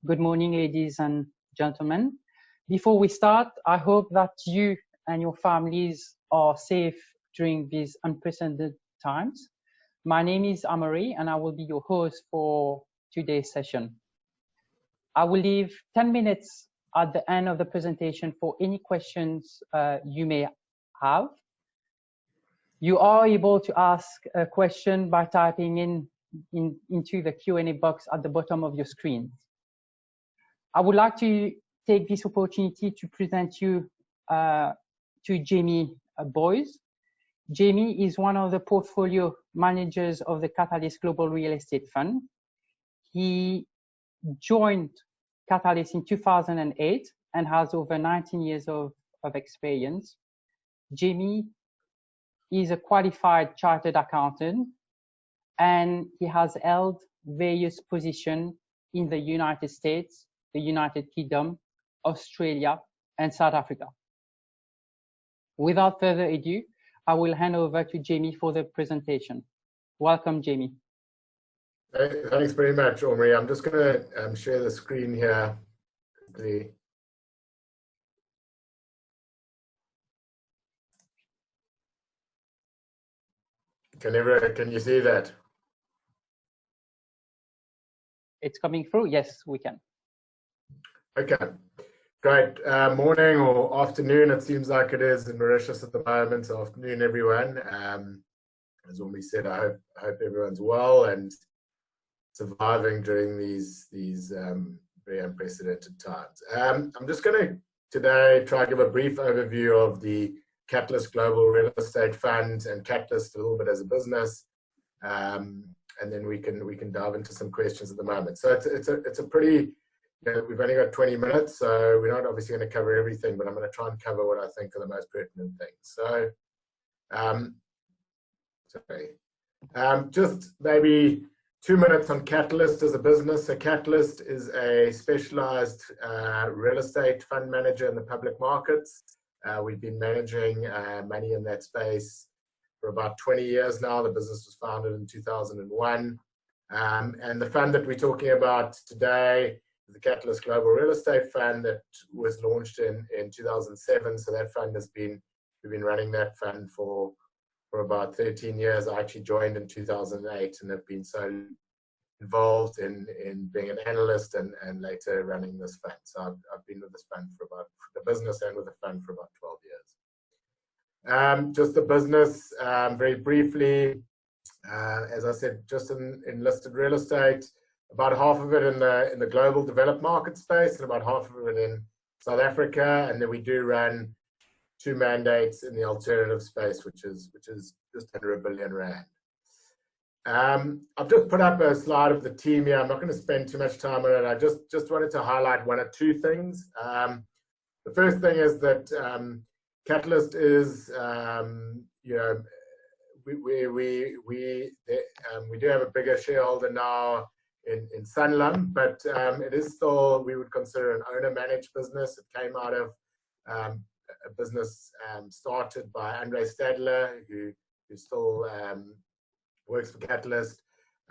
Good morning, ladies and gentlemen. Before we start, I hope that you and your families are safe during these unprecedented times. My name is Amari, and I will be your host for today's session. I will leave 10 minutes at the end of the presentation for any questions you may have. You are able to ask a question by typing into the Q&A box at the bottom of your screen. I would like to take this opportunity to present you to Jamie Boyes. Jamie is one of the portfolio managers of the Catalyst Global Real Estate Fund. He joined Catalyst in 2008 and has over 19 years of experience. Jamie is a qualified chartered accountant, and he has held various positions in the United States, the United Kingdom, Australia, and South Africa. Without further ado, I will hand over to Jamie for the presentation. Welcome, Jamie. Thanks very much, Omri. I'm just going to share the screen here. Can you see that? It's coming through. Yes, we can. Okay, great. Morning or afternoon, it seems like it is in Mauritius at the moment. So afternoon, everyone. As Omri said, I hope everyone's well and surviving during these very unprecedented times. I'm just going to today try to give a brief overview of the Catalyst Global Real Estate Fund and Catalyst a little bit as a business, and then we can dive into some questions at the moment. So it's a pretty, we've only got 20 minutes, so we're not obviously going to cover everything, but I'm going to try and cover what I think are the most pertinent things. So, just maybe 2 minutes on Catalyst as a business. So Catalyst is a specialized real estate fund manager in the public markets. We've been managing money in that space for about 20 years now. The business was founded in 2001. And the fund that we're talking about today is the Catalyst Global Real Estate Fund that was launched in 2007. So that fund we've been running that fund for about 13 years. I actually joined in 2008 and have been so involved in being an analyst and later running this fund. So I've been with this fund for the business and with the fund for about 12 years. Just the business, very briefly, as I said, just in listed real estate, about half of it in the global developed market space and about half of it in South Africa. And then we do run 2 mandates in the alternative space, which is just under R1 billion. I've just put up a slide of the team here. I'm not going to spend too much time on it. I just wanted to highlight 1 or 2 things. The first thing is that Catalyst is, we do have a bigger shareholder now in Sanlam, but it is still, we would consider an owner-managed business. It came out of a business started by Andre Stadler, who still works for Catalyst,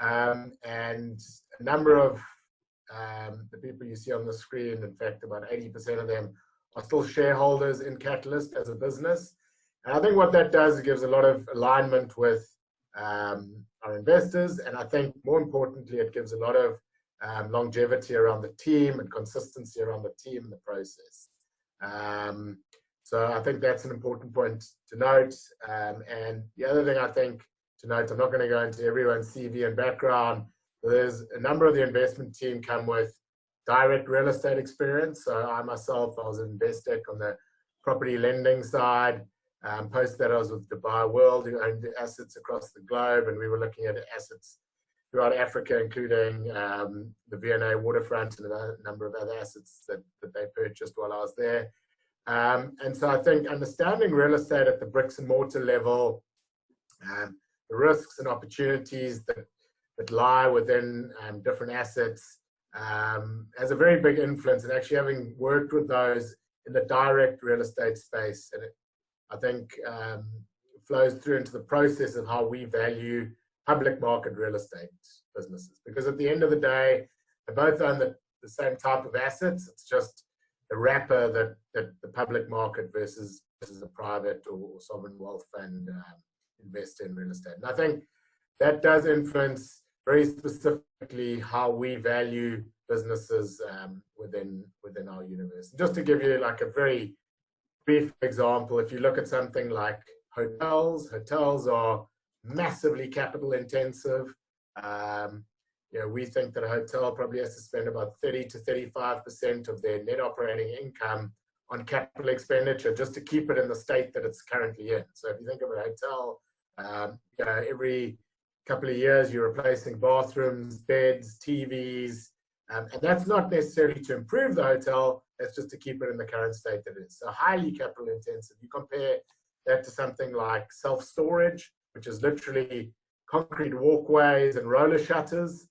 and a number of the people you see on the screen, in fact about 80% of them are still shareholders in Catalyst as a business. And I think what that does, it gives a lot of alignment with our investors, and I think more importantly it gives a lot of longevity around the team and consistency around the team and the process. So I think that's an important point to note. And the other thing I think to note, I'm not going to go into everyone's CV and background, but there's a number of the investment team come with direct real estate experience. So I myself, I was an Investec on the property lending side. Post that I was with Dubai World, who owned assets across the globe, and we were looking at assets throughout Africa, including the V&A waterfront and a number of other assets that they purchased while I was there. And so I think understanding real estate at the bricks and mortar level, the risks and opportunities that lie within different assets has a very big influence. And actually having worked with those in the direct real estate space, and I think flows through into the process of how we value public market real estate businesses. Because at the end of the day, they both own the the same type of assets. It's just the wrapper that the public market versus a private or sovereign wealth fund invest in real estate. And I think that does influence very specifically how we value businesses within our universe. Just to give you like a very brief example, if you look at something like hotels are massively capital intensive. We think that a hotel probably has to spend about 30 to 35% of their net operating income on capital expenditure just to keep it in the state that it's currently in. So if you think of a hotel, every couple of years you're replacing bathrooms, beds, TVs, and that's not necessarily to improve the hotel, that's just to keep it in the current state that it is. So highly capital intensive. You compare that to something like self-storage, which is literally concrete walkways and roller shutters.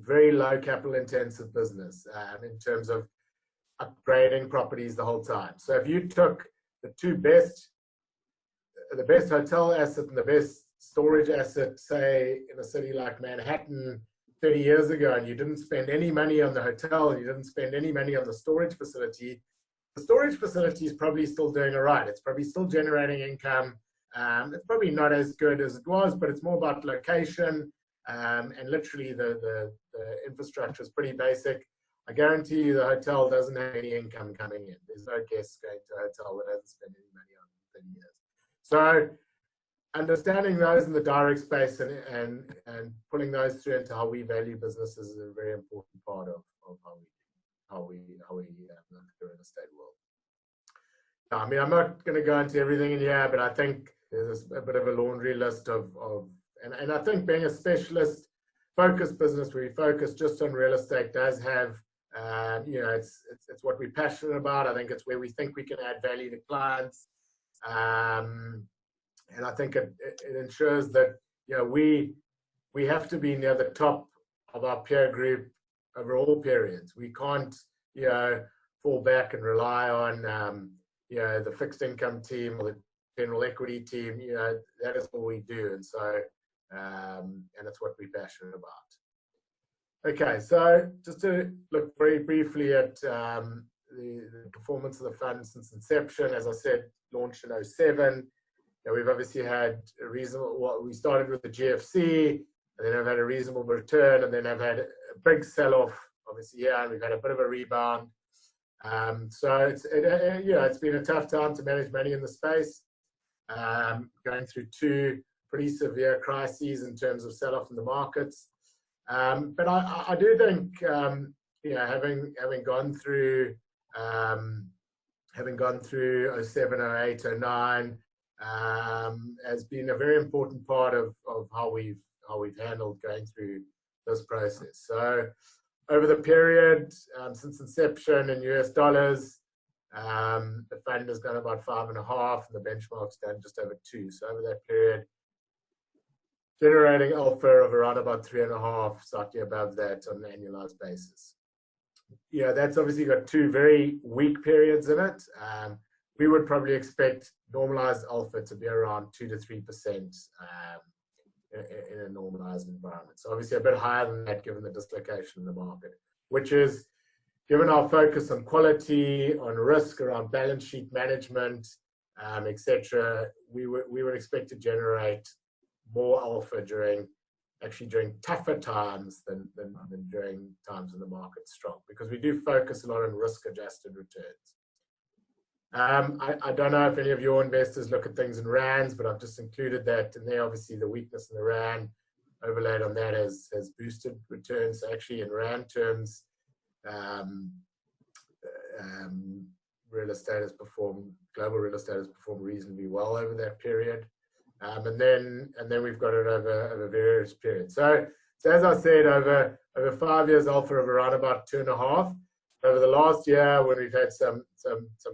Very low capital intensive business in terms of upgrading properties the whole time. So if you took the best hotel asset and the best storage asset, say in a city like Manhattan 30 years ago, and you didn't spend any money on the hotel and you didn't spend any money on the storage facility, the storage facility is probably still doing all right. It's probably still generating income. It's probably not as good as it was, but it's more about location, and literally the infrastructure is pretty basic. I guarantee you the hotel doesn't have any income coming in. There's no guests going to a hotel that hasn't spent any money on it in 30 years. So understanding those in the direct space and pulling those through into how we value businesses is a very important part of how we look at the real estate world. I mean, I'm not going to go into everything in here, but I think there's a bit of a laundry list and I think being a specialist focused business where we focus just on real estate does have, it's what we're passionate about. I think it's where we think we can add value to clients. And I think it ensures that, we have to be near the top of our peer group over all periods. We can't, fall back and rely on, the fixed income team or the general equity team. That is what we do. And so, and it's what we're passionate about. Okay, so just to look very briefly at the performance of the fund since inception. As I said, launched in 2007. We've obviously had a reasonable, we started with the GFC, and then I've had a reasonable return, and then I've had a big sell-off, obviously, and we've had a bit of a rebound. So it's been a tough time to manage money in the space, going through two pretty severe crises in terms of sell-off in the markets. But I do think, having gone through 07, 08, 09, has been a very important part of how we've handled going through this process. So over the period since inception in US dollars, the fund has done about 5.5, and the benchmark's done just over 2. So over that period, generating alpha of around about 3.5, slightly above that on an annualized basis. That's obviously got 2 very weak periods in it. We would probably expect normalized alpha to be around 2 to 3% in a normalized environment. So obviously a bit higher than that given the dislocation in the market, which is, given our focus on quality, on risk, around balance sheet management, etc., we would expect to generate more alpha during tougher times than during times when the market's strong, because we do focus a lot on risk-adjusted returns. I don't know if any of your investors look at things in rands, but I've just included that in there. Obviously, the weakness in the rand overlaid on that has boosted returns. So actually, in rand terms, real estate has performed, global real estate has performed reasonably well over that period. And then we've got it over various periods. So as I said, over 5 years, alpha of around about 2.5. Over the last year, when we've had some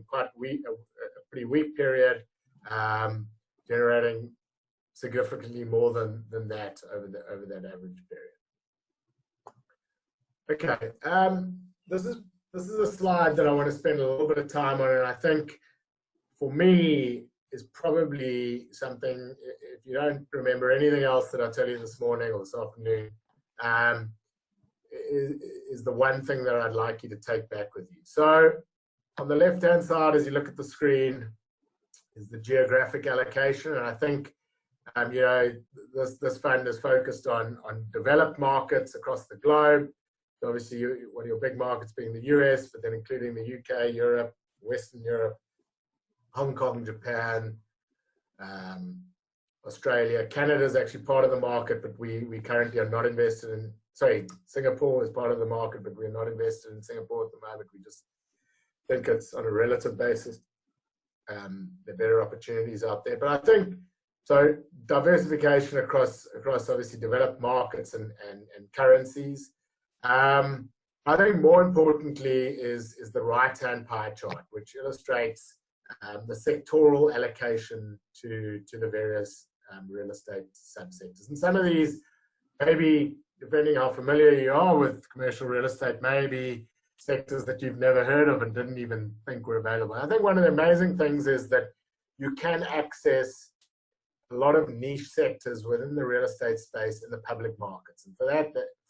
quite weak, a pretty weak period, generating significantly more than that over that average period. Okay, this is a slide that I want to spend a little bit of time on, and I think for me is probably something, if you don't remember anything else that I tell you this morning or this afternoon, is the one thing that I'd like you to take back with you. So on the left-hand side, as you look at the screen, is the geographic allocation. And I think, you know, this fund is focused on developed markets across the globe. So obviously, one of your big markets being the US, but then including the UK, Europe, Western Europe, Hong Kong, Japan, Australia. Canada is actually part of the market, but we currently are not invested in, sorry, Singapore is part of the market, but we're not invested in Singapore at the moment. We just think it's on a relative basis. There are better opportunities out there. But I think, so diversification across obviously developed markets and currencies. I think more importantly is the right-hand pie chart, which illustrates the sectoral allocation to the various real estate subsectors. And some of these, maybe depending how familiar you are with commercial real estate, maybe sectors that you've never heard of and didn't even think were available. I think one of the amazing things is that you can access a lot of niche sectors within the real estate space in the public markets. And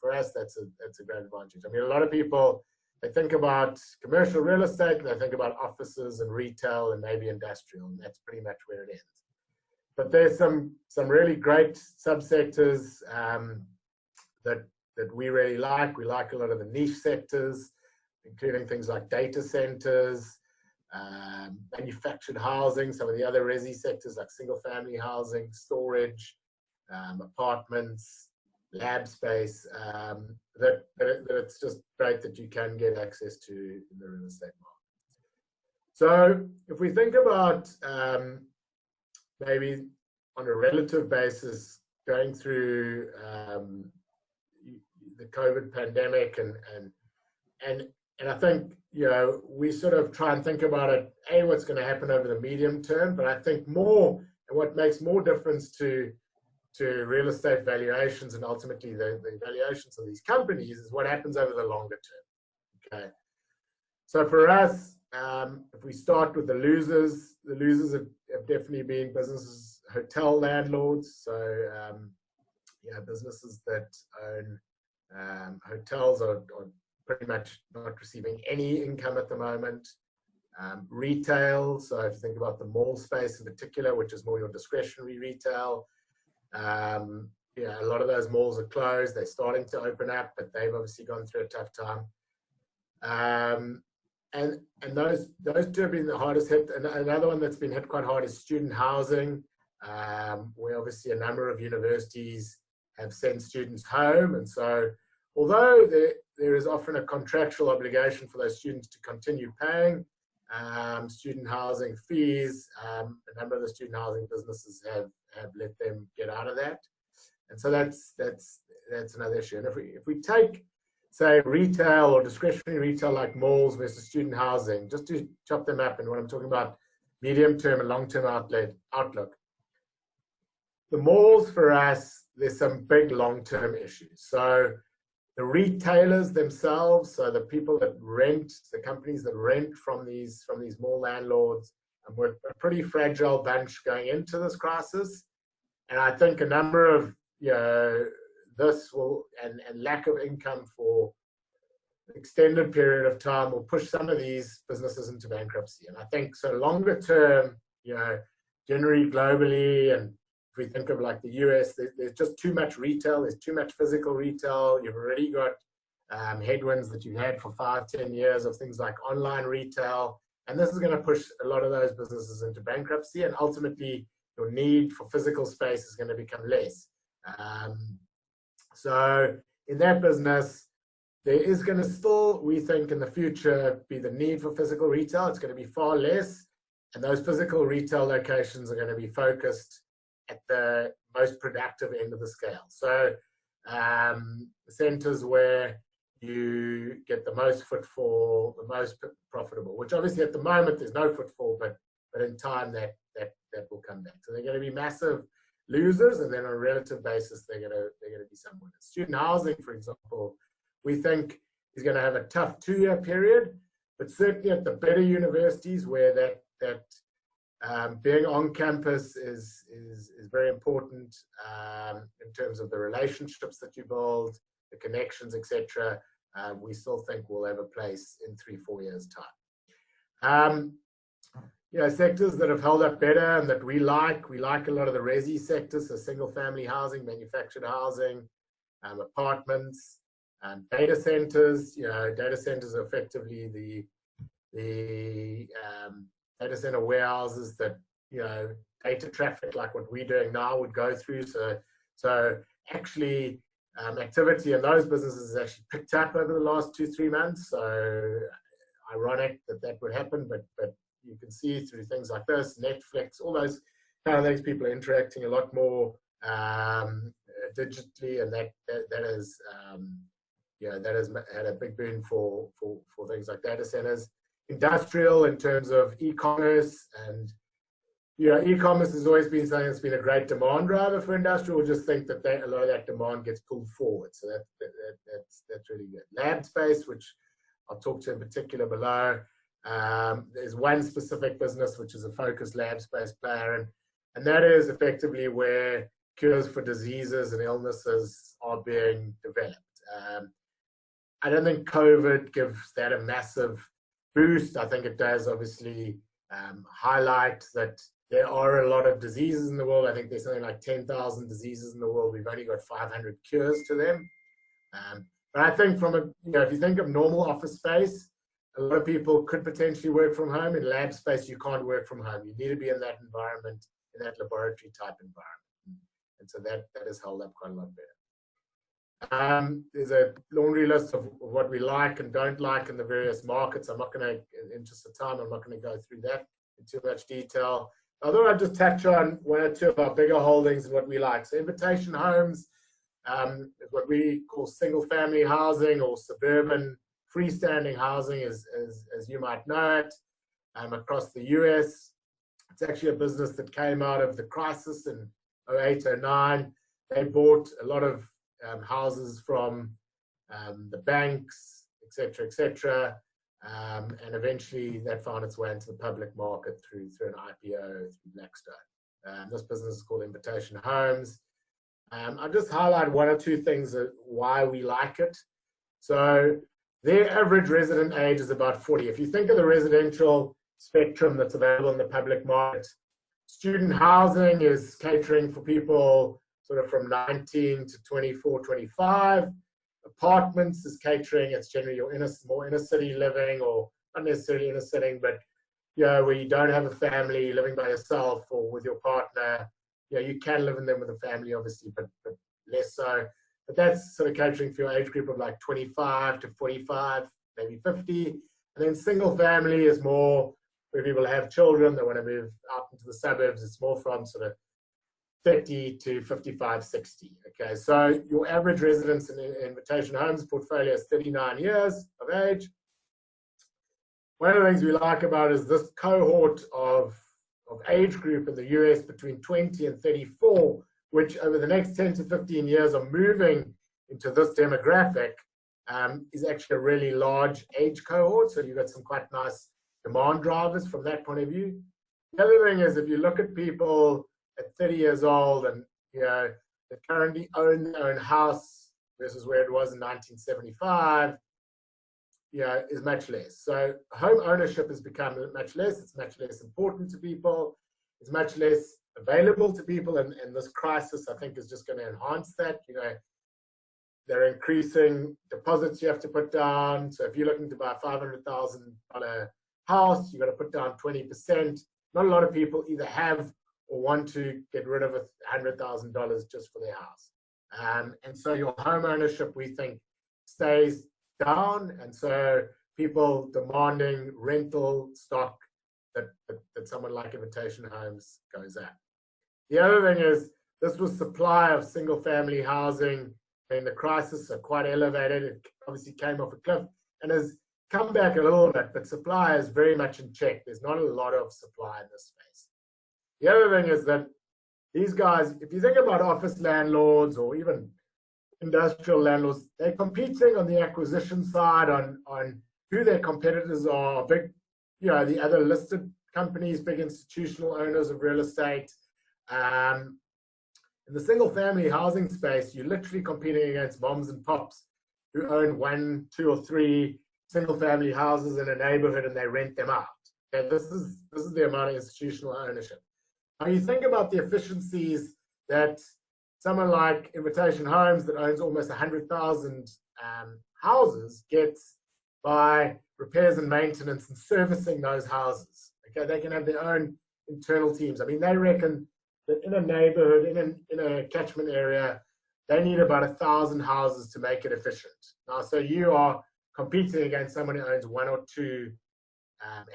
for us, that's a great advantage. I mean, a lot of people, they think about commercial real estate, and they think about offices and retail and maybe industrial, and that's pretty much where it ends. But there's some really great subsectors that we really like. We like a lot of the niche sectors, including things like data centers, manufactured housing, some of the other resi sectors like single family housing, storage, apartments, lab space, that it's just great that you can get access to in the real estate market. So if we think about maybe on a relative basis, going through the COVID pandemic and I think, you know, we sort of try and think about it, what's going to happen over the medium term, but I think more, and what makes more difference to real estate valuations and ultimately the valuations of these companies is what happens over the longer term. Okay. So for us, if we start with the losers have definitely been businesses, hotel landlords. So, yeah, businesses that own hotels are pretty much not receiving any income at the moment. Retail, so if you think about the mall space in particular, which is more your discretionary retail, yeah, a lot of those malls are closed. They're starting to open up, but they've obviously gone through a tough time. And those two have been the hardest hit. And another one that's been hit quite hard is student housing, where obviously a number of universities have sent students home. And so although there is often a contractual obligation for those students to continue paying student housing fees, a number of the student housing businesses have let them get out of that. And so that's another issue. And if we take, say, retail or discretionary retail like malls versus student housing, just to chop them up, and when I'm talking about medium-term and long-term outlook, the malls for us, there's some big long-term issues. So the retailers themselves, so the people that rent, the companies that rent from these mall landlords, and we're a pretty fragile bunch going into this crisis. And I think a number of, you know, this will, and lack of income for an extended period of time will push some of these businesses into bankruptcy. And I think so longer term, you know, generally globally, and if we think of like the US, there's just too much retail, there's too much physical retail. You've already got headwinds that you've had for 5-10 years of things like online retail. And this is going to push a lot of those businesses into bankruptcy, and ultimately your need for physical space is going to become less. So in that business, there is going to still, we think in the future, be the need for physical retail. It's going to be far less. And those physical retail locations are going to be focused at the most productive end of the scale. So centers where you get the most footfall, the most profitable, which obviously at the moment there's no footfall, but in time that will come back. So they're going to be massive losers, and then on a relative basis they're going to be some winners. Student housing, for example, we think is going to have a tough 2-year period, but certainly at the better universities where that being on campus is very important in terms of the relationships that you build, the connections, etc., we still think will have a place in 3-4 years' time. Sectors that have held up better and that we like a lot of the resi sectors, so single-family housing, manufactured housing, apartments, data centers. Data centers are effectively the data center warehouses that data traffic like what we're doing now would go through. So actually, activity in those businesses has actually picked up over the last 2-3 months. So ironic that would happen, but you can see through things like this, Netflix, all those kind of things, people are interacting a lot more digitally, and that has had a big boon for things like data centers. Industrial, in terms of e-commerce, and e-commerce has always been something that's been a great demand driver for industrial. We'll just think that a lot of that demand gets pulled forward, so that's really good. Lab space, which I'll talk to in particular below. There's one specific business which is a focused lab space player, and that is effectively where cures for diseases and illnesses are being developed. I don't think COVID gives that a massive boost. I think it does obviously highlight that there are a lot of diseases in the world. I think there's something like 10,000 diseases in the world. We've only got 500 cures to them. But I think if you think of normal office space, a lot of people could potentially work from home. In lab space, you can't work from home. You need to be in that environment, in that laboratory type environment. And so that has held up quite a lot better. There's a laundry list of what we like and don't like in the various markets. I'm not going to, in the interest of time, I'm not going to go through that in too much detail. I thought I'd just touch on 1 or 2 of our bigger holdings and what we like. So Invitation Homes is what we call single-family housing or suburban freestanding housing, as you might know it, across the US. It's actually a business that came out of the crisis in 2008, 2009. They bought a lot of houses from the banks, etc., and eventually that found its way into the public market through an IPO through Blackstone. This business is called Invitation Homes. I'll just highlight 1 or 2 things why we like it. So their average resident age is about 40. If you think of the residential spectrum that's available in the public market, student housing is catering for people sort of from 19 to 24, 25. Apartments is catering, it's generally your more inner city living, or not necessarily inner city, but where you don't have a family, living by yourself or with your partner. You can live in them with a family, obviously, but less so. But that's sort of catering for your age group of like 25 to 45, maybe 50. And then single family is more where people have children, they want to move out into the suburbs. It's more from sort of 30 to 55, 60. Okay, so your average residence in Invitation Homes portfolio is 39 years of age. One of the things we like about it is this cohort of age group in the US between 20 and 34, which over the next 10 to 15 years are moving into this demographic, is actually a really large age cohort. So you've got some quite nice demand drivers from that point of view. The other thing is, if you look at people at 30 years old and they currently own their own house versus where it was in 1975, is much less. So home ownership has become much less. It's much less important to people. It's much less available to people, and this crisis, I think, is just going to enhance that. They're increasing deposits you have to put down. So if you're looking to buy a $500,000 house, you've got to put down 20%. Not a lot of people either have or want to get rid of $100,000 just for their house. And so your home ownership, we think, stays down, and so people demanding rental stock that someone like Invitation Homes goes at. The other thing is, this was supply of single-family housing in the crisis, so quite elevated. It obviously came off a cliff and has come back a little bit, but supply is very much in check. There's not a lot of supply in this space. The other thing is that these guys, if you think about office landlords or even industrial landlords, they're competing on the acquisition side on who their competitors are, big, the other listed companies, big institutional owners of real estate. In the single family housing space, you're literally competing against moms and pops who own 1, 2, or 3 single-family houses in a neighborhood and they rent them out. Okay, this is the amount of institutional ownership. Now you think about the efficiencies that someone like Invitation Homes, that owns almost 100,000 houses, gets by repairs and maintenance and servicing those houses. Okay, they can have their own internal teams. I mean, they reckon that in a neighborhood, in a catchment area, they need about 1,000 houses to make it efficient. Now, so you are competing against someone who owns 1 or 2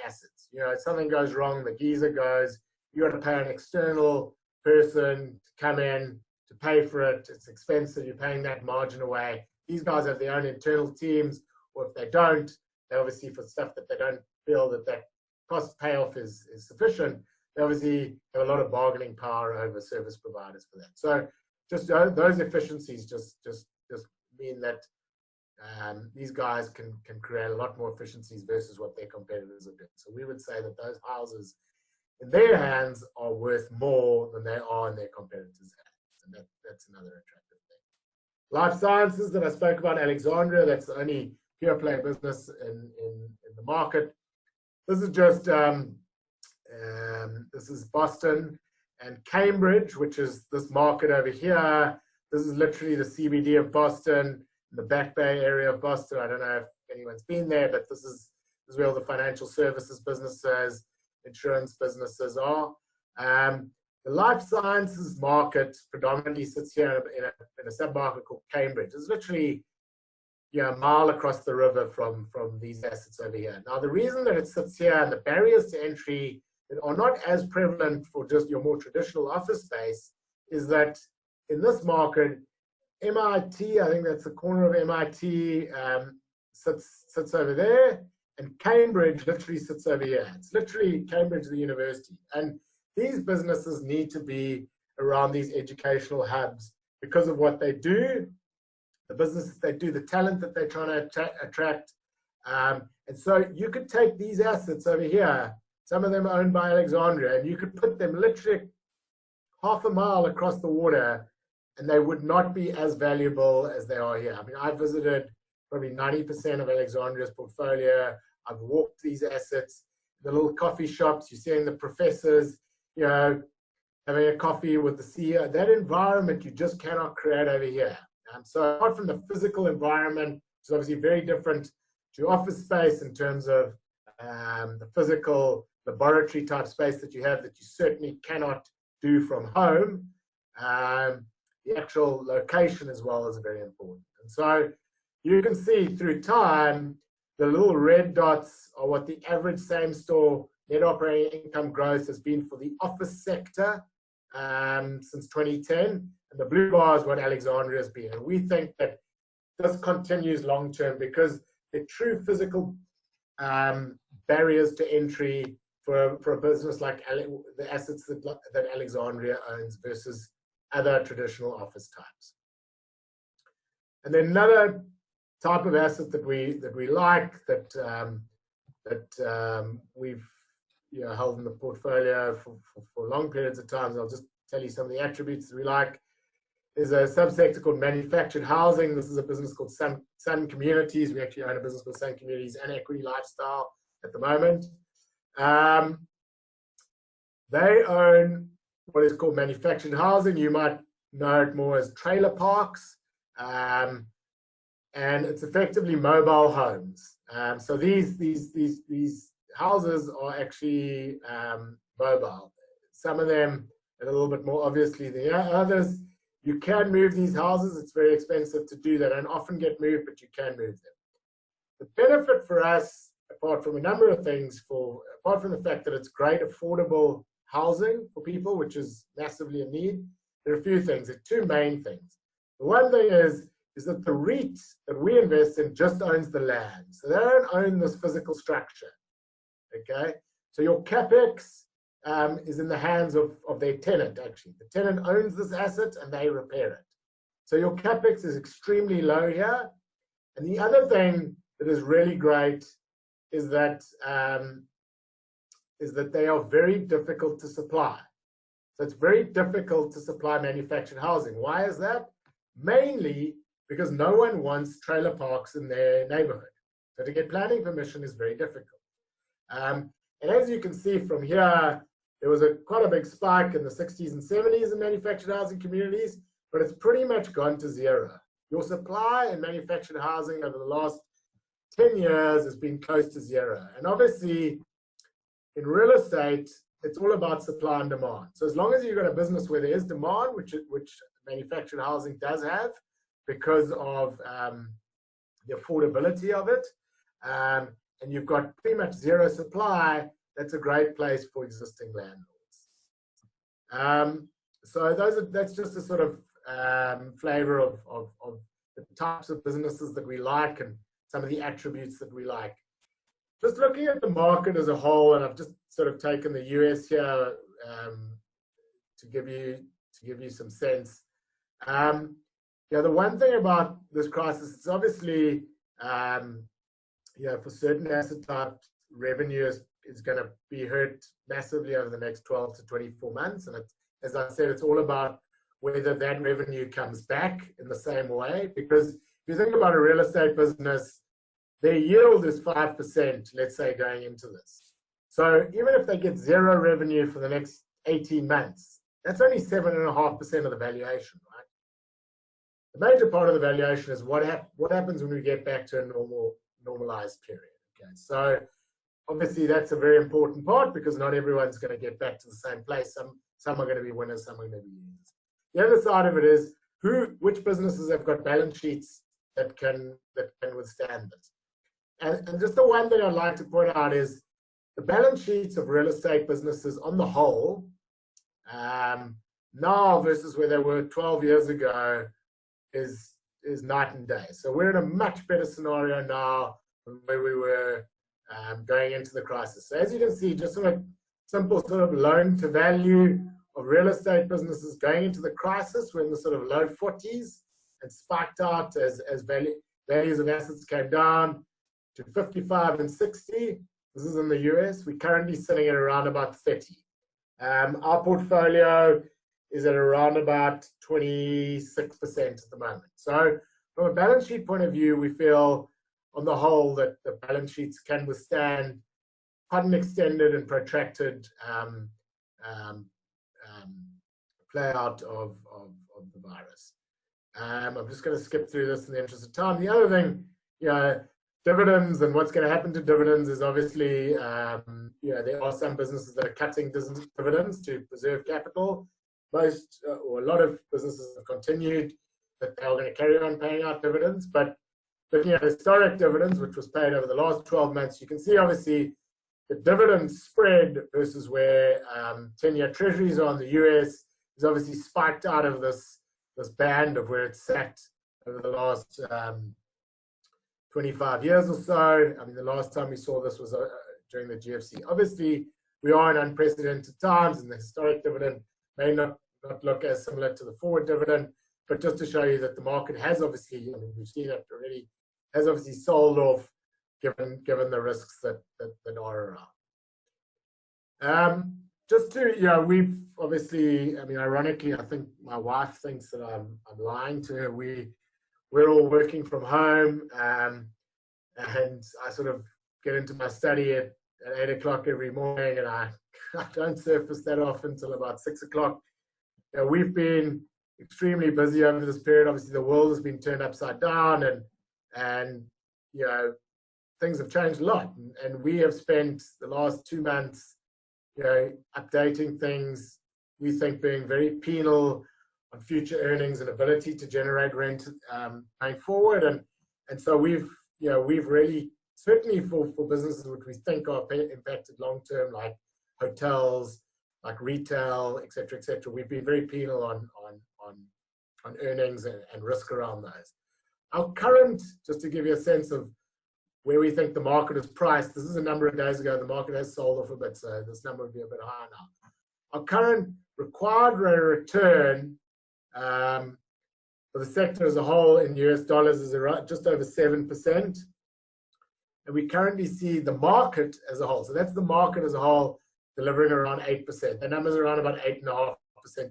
assets. You know, if something goes wrong, the geyser goes, you got to pay an external person to come in to pay for it. It's expensive. You're paying that margin away. These guys have their own internal teams, or if they don't, they obviously, for stuff that they don't feel that cost payoff is sufficient, they obviously have a lot of bargaining power over service providers for that. So just those efficiencies just mean that these guys can create a lot more efficiencies versus what their competitors are doing. So we would say that those houses in their hands are worth more than they are in their competitors' hands. And that's another attractive thing. Life sciences that I spoke about, Alexandria, that's the only pure play business in the market. This is just, this is Boston and Cambridge, which is this market over here. This is literally the CBD of Boston, the Back Bay area of Boston. I don't know if anyone's been there, but this is where all the financial services businesses, insurance businesses are. The life sciences market predominantly sits here in a sub-market called Cambridge. It's literally a mile across the river from these assets over here. Now, the reason that it sits here and the barriers to entry that are not as prevalent for just your more traditional office space is that in this market, MIT, I think that's the corner of MIT, sits over there, and Cambridge literally sits over here. It's literally Cambridge, the university. And these businesses need to be around these educational hubs because of what they do, the businesses they do, the talent that they're trying to attract. And so you could take these assets over here, some of them owned by Alexandria, and you could put them literally half a mile across the water, and they would not be as valuable as they are here. I mean, I visited probably 90% of Alexandria's portfolio. I've walked these assets, the little coffee shops, you're seeing the professors, having a coffee with the CEO. That environment you just cannot create over here. So apart from the physical environment, which is obviously very different to office space in terms of the physical laboratory type space that you have that you certainly cannot do from home, the actual location as well is very important. And so you can see through time, the little red dots are what the average same store net operating income growth has been for the office sector since 2010. And the blue bar is what Alexandria has been. And we think that this continues long term because the true physical barriers to entry for a business like the assets that Alexandria owns versus other traditional office types. And then another type of asset that we like that we've held in the portfolio for long periods of time. I'll just tell you some of the attributes that we like. There's a subsector called manufactured housing. This is a business called Sun Communities. We actually own a business called Sun Communities and Equity Lifestyle at the moment. They own what is called manufactured housing. You might know it more as trailer parks. And it's effectively mobile homes. So these houses are actually mobile. Some of them a little bit more obviously than others. You can move these houses. It's very expensive to do. They don't often get moved, but you can move them. The benefit for us, apart from a number of things, apart from the fact that it's great affordable housing for people, which is massively a need, there are a few things. There are two main things. The one thing is that the REIT that we invest in just owns the land. So they don't own this physical structure, okay? So your CapEx is in the hands of their tenant, actually. The tenant owns this asset and they repair it. So your CapEx is extremely low here. And the other thing that is really great is that they are very difficult to supply. So it's very difficult to supply manufactured housing. Why is that? Mainly because no one wants trailer parks in their neighborhood. So to get planning permission is very difficult. And as you can see from here, there was quite a big spike in the 60s and 70s in manufactured housing communities, but it's pretty much gone to zero. Your supply in manufactured housing over the last 10 years has been close to zero. And obviously, in real estate, it's all about supply and demand. So as long as you've got a business where there is demand, which manufactured housing does have because of the affordability of it, and you've got pretty much zero supply, that's a great place for existing landlords. So that's just a sort of flavor of the types of businesses that we like and some of the attributes that we like. Just looking at the market as a whole, and I've just sort of taken the US here to give you some sense. The one thing about this crisis is obviously, for certain asset types, revenue is going to be hurt massively over the next 12 to 24 months. And as I said, it's all about whether that revenue comes back in the same way. Because if you think about a real estate business, their yield is 5%, let's say, going into this. So even if they get zero revenue for the next 18 months, that's only 7.5% of the valuation, right? The major part of the valuation is what happens when we get back to a normalized period. Okay, so obviously that's a very important part because not everyone's going to get back to the same place. Some are going to be winners, some are going to be losers. The other side of it is which businesses have got balance sheets that can withstand this. And just the one thing I'd like to point out is the balance sheets of real estate businesses on the whole, now versus where they were 12 years ago, is night and day. So we're in a much better scenario now than where we were going into the crisis. So as you can see, just a simple sort of loan to value of real estate businesses going into the crisis were in the sort of low 40s and spiked out as values of assets came down to 55 and 60. This is in the US. We're currently sitting at around about 30. Our portfolio is at around about 26% at the moment. So from a balance sheet point of view, we feel on the whole that the balance sheets can withstand quite an extended and protracted play out of the virus. I'm just going to skip through this in the interest of time. The other thing, dividends and what's going to happen to dividends is obviously, there are some businesses that are cutting dividends to preserve capital. Most or a lot of businesses have continued that they are going to carry on paying out dividends. But looking at historic dividends, which was paid over the last 12 months, you can see obviously the dividend spread versus where 10-year treasuries are in the US is obviously spiked out of this band of where it sat over the last 25 years or so. I mean, the last time we saw this was during the GFC. Obviously, we are in unprecedented times, and the historic dividend may not look as similar to the forward dividend, but just to show you that the market has obviously, we've seen it already, has obviously sold off given the risks that are around. We've obviously, ironically, I think my wife thinks that I'm lying to her. We're all working from home, and I sort of get into my study at 8 o'clock every morning, and I don't surface that often until about 6 o'clock. We've been extremely busy over this period. Obviously, the world has been turned upside down, and things have changed a lot. And we have spent the last 2 months, updating things. We think being very penal on future earnings and ability to generate rent going forward. And so we've really, certainly for businesses which we think are impacted long term, like hotels, like retail, et cetera, we've been very penal on earnings and risk around those. Our current, just to give you a sense of where we think the market is priced, this is a number of days ago, the market has sold off a bit, so this number would be a bit higher now. Our current required rate of return for the sector as a whole in US dollars is around just over 7%. And we currently see the market as a whole, so that's the market as a whole, delivering around 8%. The number's around about 8.5%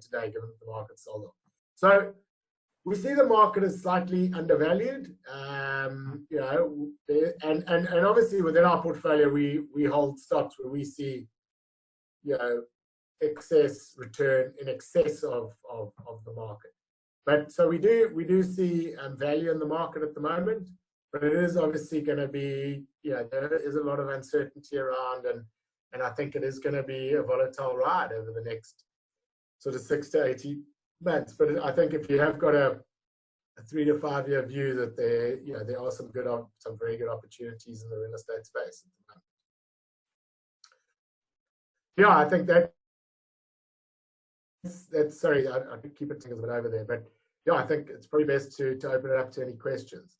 today, given that the market sold off. So we see the market is slightly undervalued. You know, and obviously within our portfolio, we hold stocks where we see, you know, excess return in excess of the market. But so we do see value in the market at the moment, but it is obviously going to be, you know, there is a lot of uncertainty around, and I think it is going to be a volatile ride over the next sort of 6 to 18 months. But I think if you have got a 3 to 5 year view, that there, you know, there are some very good opportunities in the real estate space at the moment. Yeah, I think that's sorry, I keep it a bit over there, but yeah, I think it's probably best to open it up to any questions.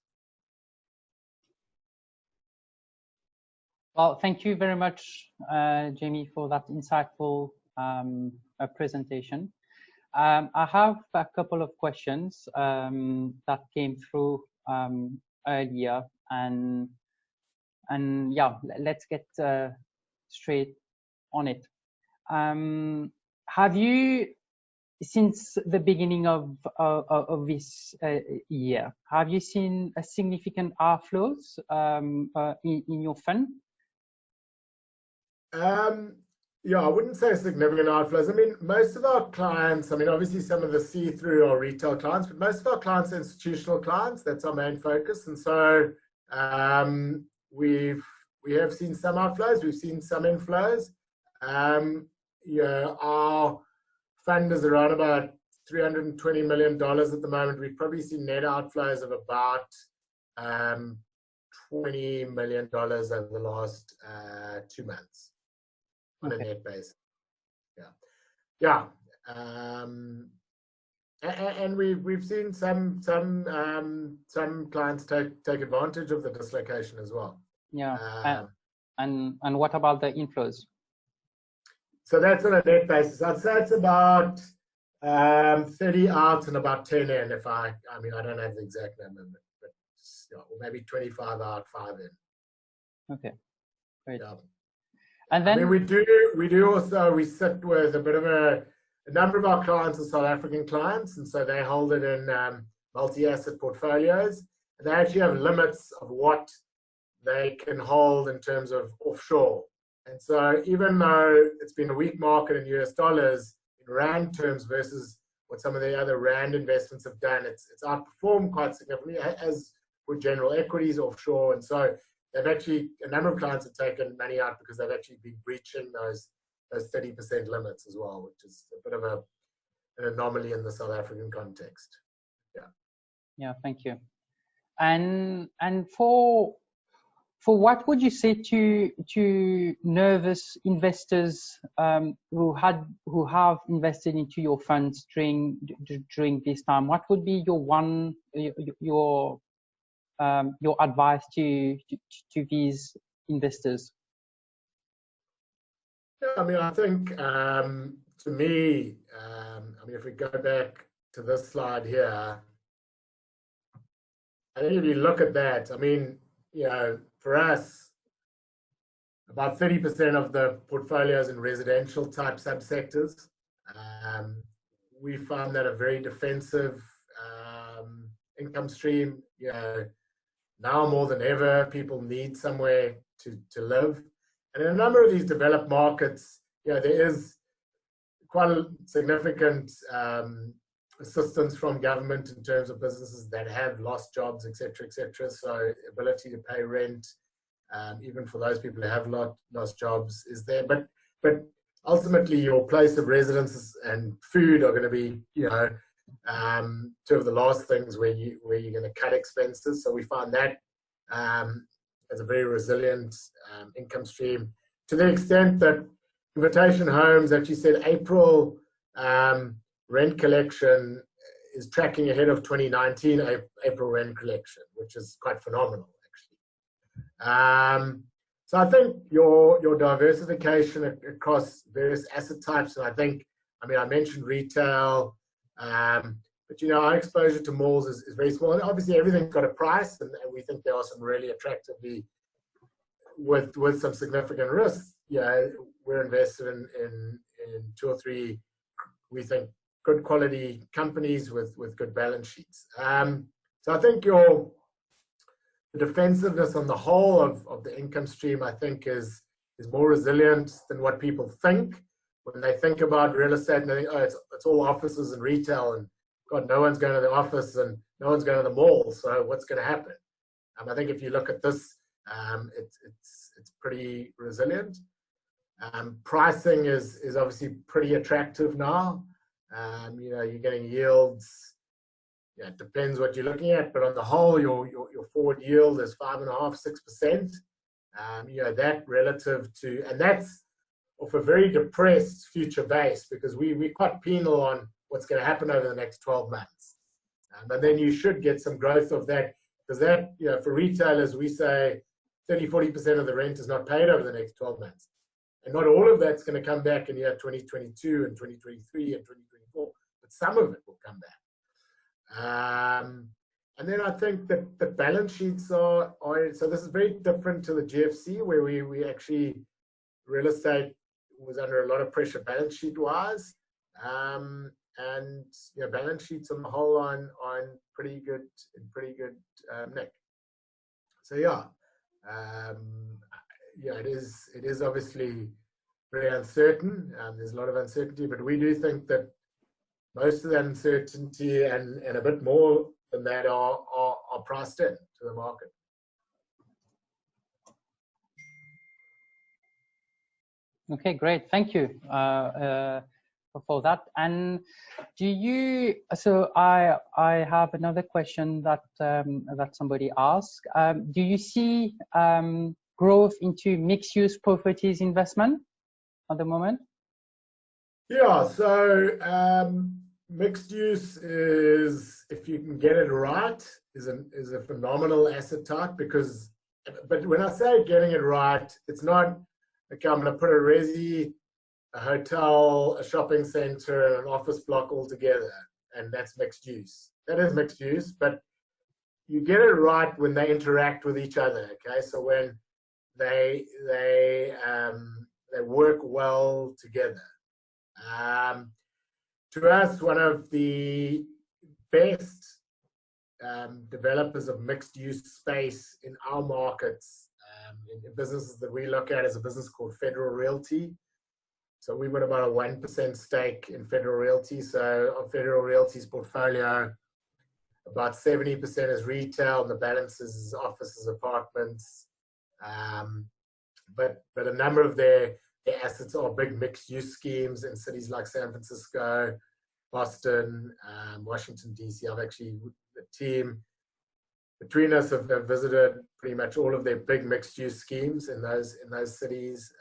Well, thank you very much, Jamie, for that insightful presentation. I have a couple of questions that came through earlier, and yeah, let's get straight on it. Have you, since the beginning of this year, have you seen a significant outflows in your fund? Yeah, I wouldn't say significant outflows. I mean, most of our clients, I mean, obviously some of the see-through are retail clients, but most of our clients are institutional clients. That's our main focus. And so we have seen some outflows, we've seen some inflows. Yeah, our fund is around about $320 million at the moment. We've probably seen net outflows of about $20 million over the last 2 months. On a net basis. Yeah. And we've seen some clients take advantage of the dislocation as well. Yeah. And what about the inflows? So that's on a net basis. I'd say it's about 30 out and about 10 in. If I mean, I don't have the exact number, but yeah, or maybe 25 out, 5 in. Okay, great. Yeah. And then I mean, we sit with a bit of a number of our clients are South African clients, and so they hold it in multi-asset portfolios. And they actually have limits of what they can hold in terms of offshore. And so even though it's been a weak market in US dollars, in rand terms versus what some of the other rand investments have done, it's outperformed quite significantly, as with general equities offshore. And so they've actually, a number of clients have taken money out because they've actually been breaching those 30% limits as well, which is a bit of an anomaly in the South African context. Yeah. Yeah, thank you. And for what would you say to nervous investors who have invested into your funds during this time? What would be your advice to these investors? Yeah, I mean, I think to me, I mean, if we go back to this slide here, I think if you look at that, I mean, you know, for us, about 30% of the portfolios in residential type subsectors. We found that a very defensive income stream. You know, now more than ever, people need somewhere to live. And in a number of these developed markets, you know, there is quite a significant assistance from government in terms of businesses that have lost jobs, etc., etc. So ability to pay rent, even for those people who have lost jobs, is there. But ultimately, your place of residence and food are going to be, you know, two of the last things where you're going to cut expenses. So we find that as a very resilient income stream, to the extent that Invitation Homes actually said April rent collection is tracking ahead of 2019 April rent collection, which is quite phenomenal, actually. So I think your diversification across various asset types, and I mean, I mentioned retail, but you know, our exposure to malls is very small. And obviously, everything's got a price, and we think there are some really attractively with some significant risks. Yeah, we're invested in 2 or 3, we think, good quality companies with good balance sheets. So I think the defensiveness on the whole of the income stream, I think, is more resilient than what people think when they think about real estate, and they think, oh, it's all offices and retail, and God, no one's going to the office and no one's going to the mall, so what's going to happen? I think if you look at this, it's pretty resilient. Pricing is obviously pretty attractive now. You're getting yields. Yeah, it depends what you're looking at, but on the whole, your forward yield is 5.5–6%. That relative to, and that's off a very depressed future base, because we're quite penal on what's going to happen over the next 12 months. And then you should get some growth of that, because that, for retailers, we say 30–40% of the rent is not paid over the next 12 months. And not all of that's going to come back in year 2022 and 2023 and 2024, but some of it will come back. And then I think that the balance sheets are so this is very different to the GFC, where we actually, real estate was under a lot of pressure balance sheet wise. And balance sheets on the whole on pretty good nick. So it is obviously very uncertain. There's a lot of uncertainty, but we do think that most of that uncertainty and a bit more than that are priced in to the market. Okay, great. Thank you for that. And so I have another question that somebody asked. Do you see growth into mixed-use properties investment at the moment? Yeah, so mixed use is, if you can get it right, is a phenomenal asset type, but when I say getting it right, it's not, okay, I'm going to put a resi, a hotel, a shopping center, and an office block all together, and that's mixed use. That is mixed use, but you get it right when they interact with each other. Okay, so when they work well together. To us, one of the best developers of mixed-use space in our markets, in businesses that we look at, is a business called Federal Realty. So we've got about a 1% stake in Federal Realty. So of Federal Realty's portfolio, about 70% is retail, and the balance is offices, apartments. But a number of their assets are big mixed-use schemes in cities like San Francisco, Boston, Washington, D.C. I've actually, the team between us have visited pretty much all of their big mixed-use schemes in those cities,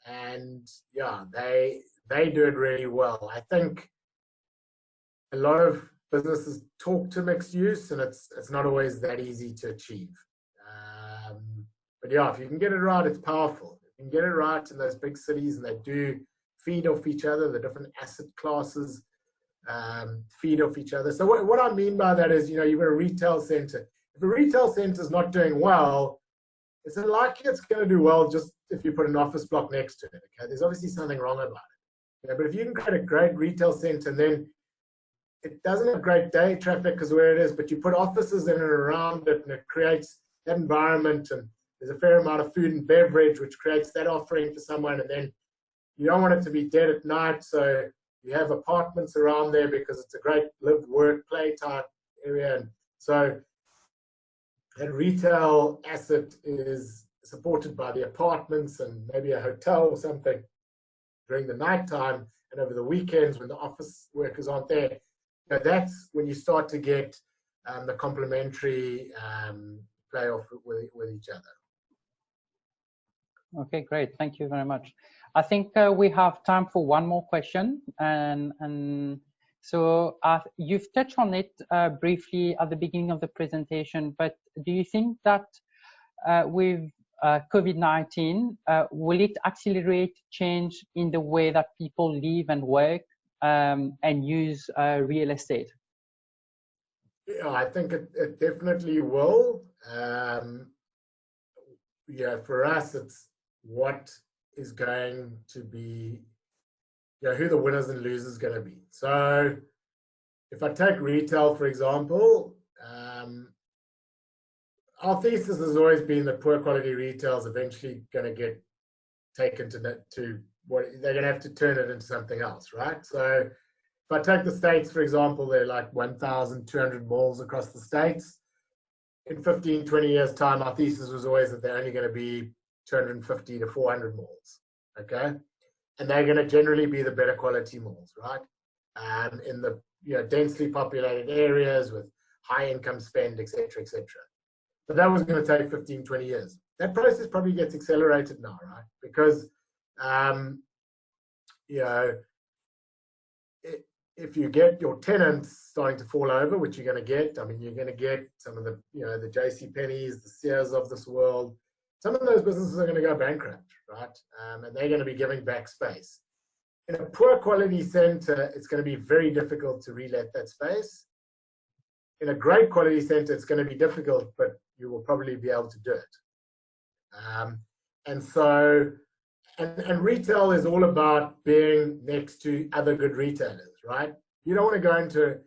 and yeah, they do it really well. I think a lot of businesses talk to mixed use, and it's not always that easy to achieve. But yeah, if you can get it right, it's powerful. If you can get it right in those big cities, and they do feed off each other, the different asset classes feed off each other. So what I mean by that is, you've got a retail center. If a retail center is not doing well, it's unlikely it's going to do well just if you put an office block next to it. Okay, there's obviously something wrong about it. Yeah, but if you can create a great retail center, and then it doesn't have great day traffic because where it is, but you put offices in and around it, and it creates that environment, and there's a fair amount of food and beverage, which creates that offering for someone. And then you don't want it to be dead at night, so you have apartments around there because it's a great live, work, play type area. And so that retail asset is supported by the apartments and maybe a hotel or something during the nighttime, and over the weekends when the office workers aren't there. Now that's when you start to get the complementary play off with each other. Okay, great. Thank you very much. I think we have time for one more question, and so you've touched on it briefly at the beginning of the presentation, but do you think that with COVID-19, will it accelerate change in the way that people live and work and use real estate? Yeah, I think it definitely will. Yeah, for us, it's what is going to be, who the winners and losers going to be. So if I take retail, for example, our thesis has always been that poor quality retail is eventually going to get taken to what they're going to have to turn it into something else, right? So if I take the States, for example, there are like 1,200 malls across the States. In 15, 20 years' time, our thesis was always that they're only going to be 250 to 400 malls, okay? And they're going to generally be the better quality malls, right? In the densely populated areas with high income spend, et cetera, et cetera. But that was going to take 15, 20 years. That process probably gets accelerated now, right? Because, if you get your tenants starting to fall over, which you're going to get, I mean, you're going to get some of the, the JCPenney's, the Sears of this world. Some of those businesses are going to go bankrupt, right? And they're going to be giving back space. In a poor quality center, it's going to be very difficult to relet that space. In a great quality center, it's going to be difficult, but you will probably be able to do it. And retail is all about being next to other good retailers, right? You don't want to go into,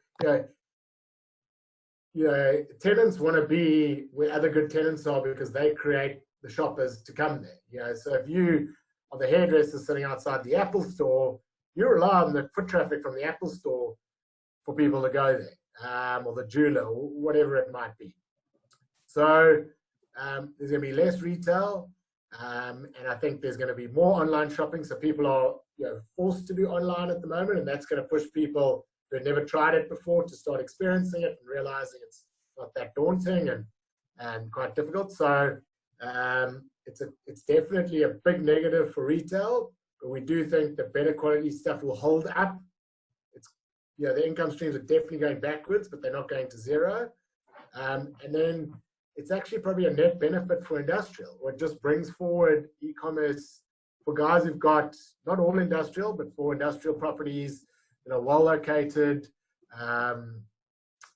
tenants want to be where other good tenants are because they create the shoppers to come there. So if you are the hairdresser sitting outside the Apple store, you rely on the foot traffic from the Apple store for people to go there, or the jeweler, or whatever it might be. So there's going to be less retail. And I think there's going to be more online shopping. So people are forced to do online at the moment, and that's going to push people who have never tried it before to start experiencing it and realizing it's not that daunting and quite difficult. So it's definitely a big negative for retail, but we do think that better quality stuff will hold up. It's the income streams are definitely going backwards, but they're not going to zero. And then it's actually probably a net benefit for industrial, or it just brings forward e-commerce for guys who've got, not all industrial, but for industrial properties, well located,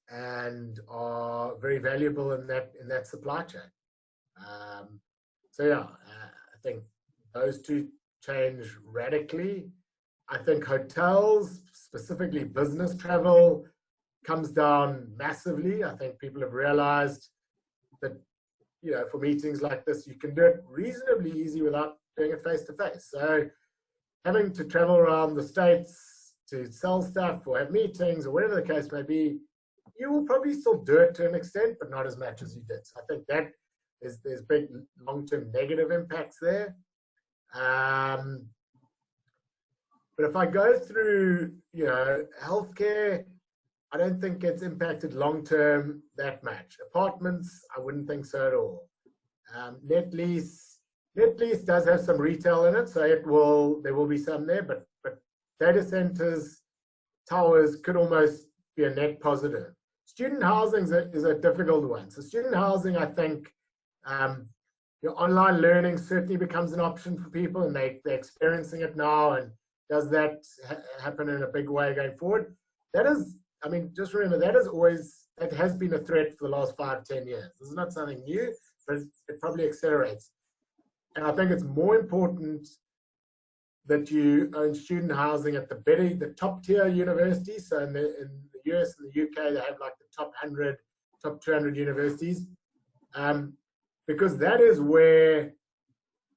and are very valuable in that supply chain. I think those two change radically. I think hotels, specifically business travel, comes down massively. I think people have realized that, for meetings like this, you can do it reasonably easy without doing it face-to-face. So having to travel around the States to sell stuff or have meetings or whatever the case may be, you will probably still do it to an extent, but not as much as you did. So I think that there's big long-term negative impacts there. But if I go through, healthcare, I don't think it's impacted long-term that much. Apartments, I wouldn't think so at all. Net lease does have some retail in it, so there will be some there, but data centers, towers could almost be a net positive. Student housing is a difficult one. So student housing, I think, online learning certainly becomes an option for people, and they're experiencing it now. And does that happen in a big way going forward? Just remember, that has been a threat for the last 5-10 years. This is not something new, but it probably accelerates. And I think it's more important that you own student housing at the top tier universities. So in the US and the UK, they have like the top 100, top 200 universities, because that is where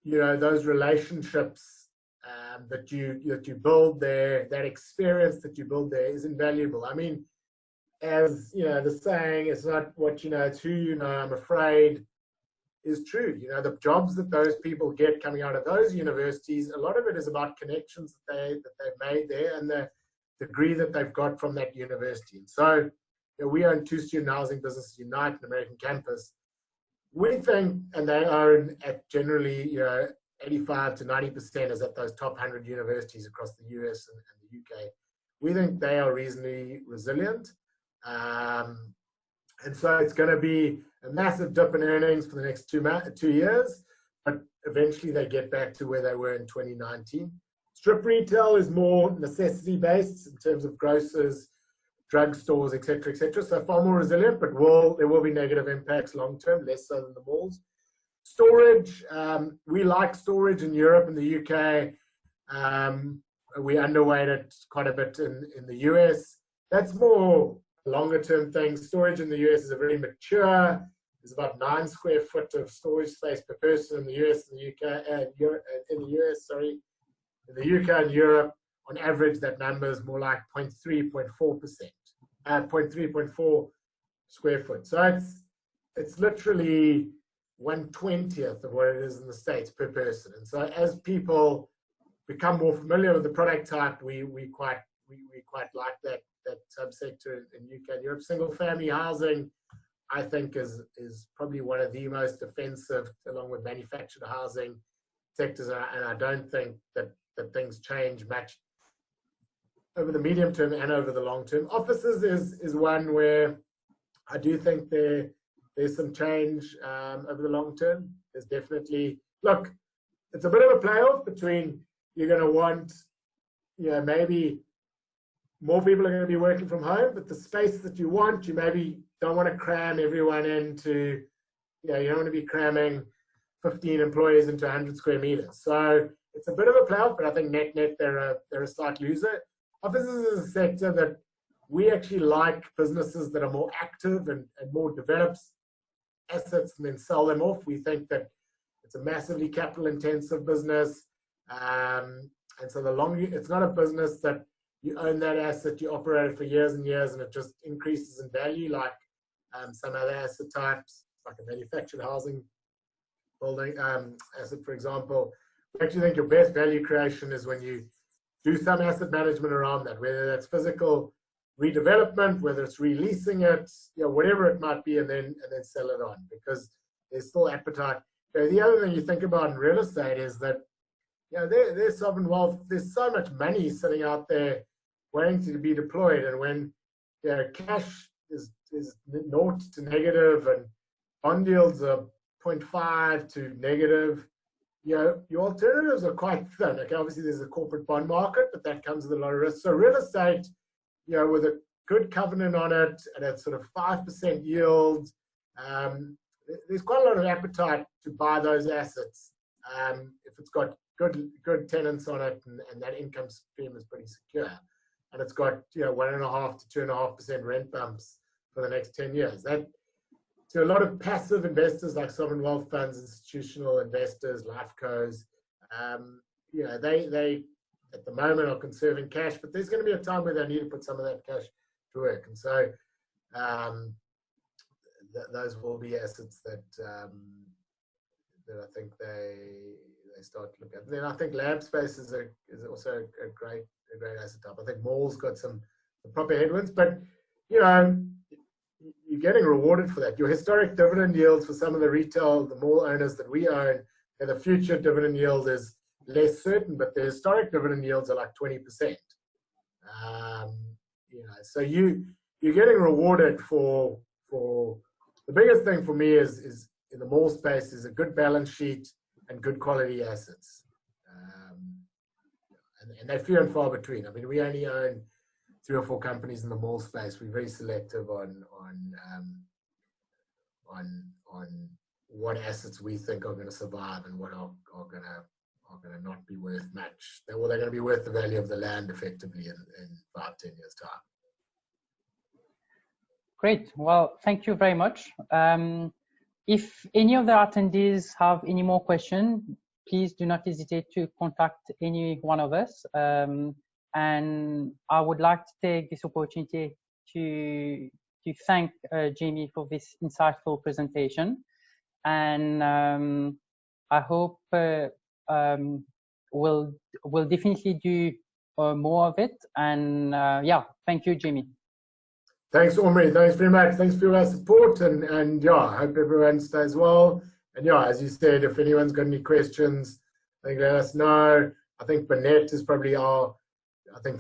those relationships that you build there, that experience that you build there is invaluable. I mean, as the saying, it's not what you know, it's who you know, I'm afraid, is true. The jobs that those people get coming out of those universities, a lot of it is about connections that they've made there and the degree that they've got from that university. And so we own 2 student housing businesses, Unite and American Campus. We think, and they own at generally 85 to 90% is at those top 100 universities across the US and the UK. We think they are reasonably resilient. And so it's going to be a massive dip in earnings for the next 2 years, but eventually they get back to where they were in 2019. Strip retail is more necessity-based in terms of grocers, drugstores, et cetera, so far more resilient, but there will be negative impacts long-term, less so than the malls. Storage, we like storage in Europe and the UK. we underweight it quite a bit in the US. That's more longer term thing. Storage in the US is a very mature. There's about 9 square foot of storage space per person in the US and the UK, in the US, sorry. In the UK and Europe, on average, that number is more like 0.3, 0.4%, 0.3, 0.4 square foot. So it's literally 1/20th of what it is in the States per person. And so as people become more familiar with the product type, we quite like that subsector in UK and Europe. Single family housing, I think, is probably one of the most defensive, along with manufactured housing sectors, and I don't think that things change much over the medium term and over the long term. Offices is one where I do think there's some change over the long term. There's definitely, look, it's a bit of a playoff between, you're going to want, maybe more people are going to be working from home, but the space that you want, you maybe don't want to cram everyone into, you don't want to be cramming 15 employees into 100 square meters. So it's a bit of a playoff, but I think net they're a slight loser. Offices is a sector that we actually like businesses that are more active and more developed assets and then sell them off. We think that it's a massively capital intensive business. And so the longer, it's not a business that you own that asset, you operate it for years and years, and it just increases in value like some other asset types, like a manufactured housing building asset, for example. We actually think your best value creation is when you do some asset management around that, whether that's physical redevelopment, whether it's releasing it, whatever it might be, and then sell it on, because there's still appetite. The other thing you think about in real estate is that there's sovereign wealth. There's so much money sitting out there waiting to be deployed, and when cash is naught to negative and bond yields are 0.5 to negative, your alternatives are quite thin. Okay, obviously there's a corporate bond market, but that comes with a lot of risk. So real estate, with a good covenant on it and a sort of 5% yield, there's quite a lot of appetite to buy those assets if it's got good tenants on it, and that income stream is pretty secure, and it's got 1.5 to 2.5% rent bumps for the next 10 years. That, to a lot of passive investors like sovereign wealth funds, institutional investors, life cos, they at the moment are conserving cash, but there's going to be a time where they need to put some of that cash to work, and so those will be assets that I think they start to look at. Then I think lab space is also a great asset type. I think malls got some proper headwinds, but you're getting rewarded for that. Your historic dividend yields for some of the mall owners that we own, and the future dividend yield is less certain, but the historic dividend yields are like 20%. So you're getting rewarded for the biggest thing for me is in the mall space is a good balance sheet and good quality assets, and they're few and far between. I mean, we only own 3 or 4 companies in the mall space. We're very selective on what assets we think are going to survive and what are going to not be worth much. Well, they're going to be worth the value of the land effectively in 5-10 years' time. Great. Well, thank you very much. If any of the attendees have any more questions, please do not hesitate to contact any one of us. And I would like to take this opportunity to thank Jamie for this insightful presentation. And I hope we'll definitely do more of it. And thank you, Jamie. Thanks, Omri. Thanks very much. Thanks for your support, and I hope everyone stays well. And as you said, if anyone's got any questions, let us know. I think Burnett is probably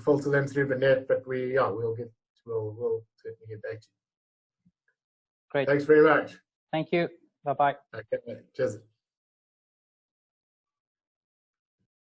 filter them through Burnett, but we'll certainly get back to you. Great. Thanks very much. Thank you. Bye-bye. Okay, cheers.